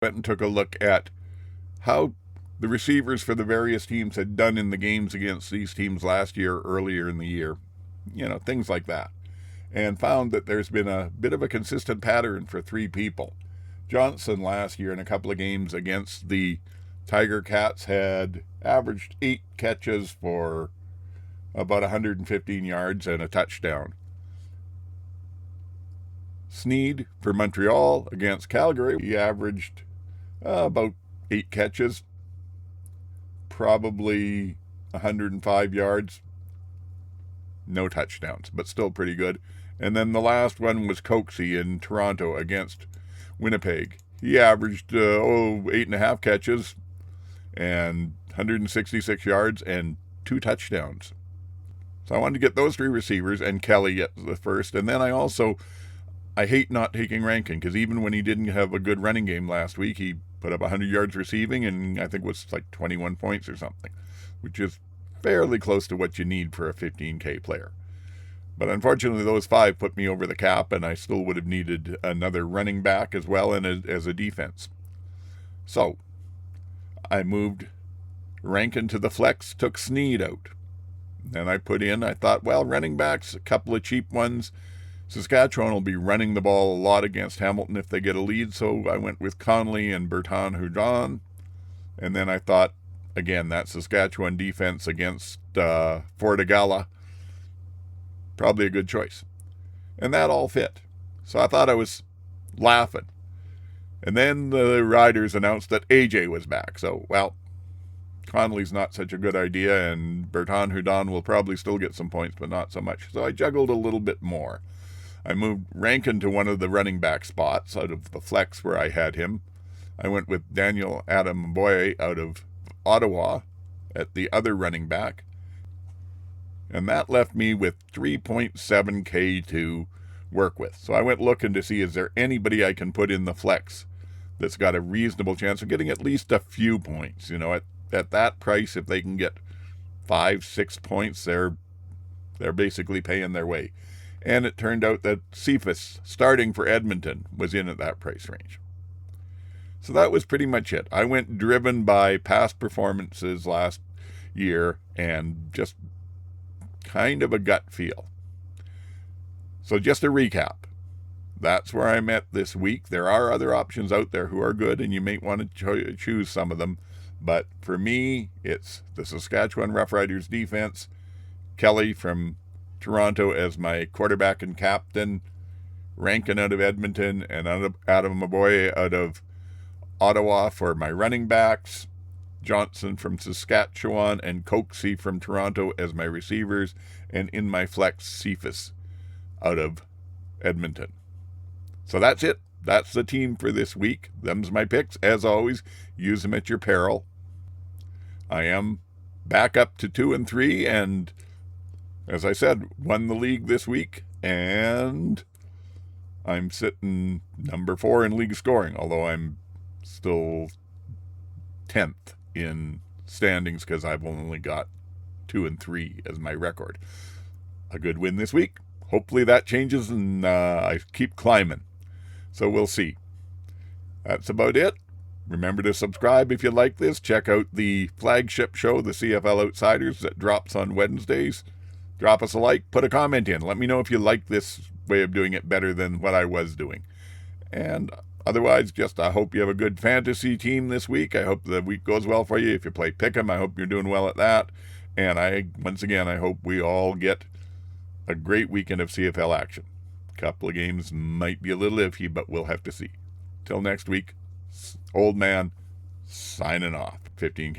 went and took a look at how the receivers for the various teams had done in the games against these teams last year, earlier in the year, things like that, and found that there's been a bit of a consistent pattern for three people. Johnson last year in a couple of games against the Tiger Cats had averaged 8 catches for about 115 yards and a touchdown. Sneed for Montreal against Calgary, he averaged about 8 catches, probably 105 yards, no touchdowns, but still pretty good. And then the last one was Coxie in Toronto against Winnipeg. He averaged 8.5 catches and 166 yards and 2 touchdowns. So I wanted to get those three receivers and Kelly at the first. And then I hate not taking Rankin, because even when he didn't have a good running game last week, he put up 100 yards receiving and I think it was like 21 points or something, which is fairly close to what you need for a 15K player. But unfortunately, those 5 put me over the cap, and I still would have needed another running back as well and as a defense. So I moved Rankin to the flex, took Sneed out. Then I thought, well, running backs, a couple of cheap ones. Saskatchewan will be running the ball a lot against Hamilton if they get a lead, so I went with Conley and Bertan-Hudon. And then I thought, again, that Saskatchewan defense against Fort Agala, probably a good choice. And that all fit. So I thought I was laughing. And then the Riders announced that AJ was back. So, well, Conley's not such a good idea, and Bertan-Hudon will probably still get some points, but not so much. So I juggled a little bit more. I moved Rankin to one of the running back spots out of the flex where I had him. I went with Daniel Adamaboye out of Ottawa at the other running back. And that left me with 3.7K to work with. So I went looking to see, is there anybody I can put in the flex that's got a reasonable chance of getting at least a few points. At that price, if they can get 5-6 points, they're basically paying their way. And it turned out that Cephas, starting for Edmonton, was in at that price range. So that was pretty much it. I went driven by past performances last year and just kind of a gut feel. So just a recap. That's where I'm at this week. There are other options out there who are good, and you may want to choose some of them. But for me, it's the Saskatchewan Roughriders defense, Kelly from Toronto as my quarterback and captain, Rankin out of Edmonton, and Adamaboye out of Ottawa for my running backs, Johnson from Saskatchewan, and Coxie from Toronto as my receivers, and in my flex, Cephas out of Edmonton. So that's it. That's the team for this week. Them's my picks. As always, use them at your peril. I am back up to 2-3, and as I said, won the league this week, and I'm sitting number 4 in league scoring, although I'm still 10th in standings because I've only got 2-3 as my record. A good win this week. Hopefully that changes and I keep climbing. So we'll see. That's about it. Remember to subscribe if you like this. Check out the flagship show, the CFL Outsiders, that drops on Wednesdays. Drop us a like, put a comment in. Let me know if you like this way of doing it better than what I was doing. And otherwise, I hope you have a good fantasy team this week. I hope the week goes well for you. If you play Pick'em, I hope you're doing well at that. And once again, I hope we all get a great weekend of CFL action. A couple of games might be a little iffy, but we'll have to see. Till next week, Oldman signing off. 15K.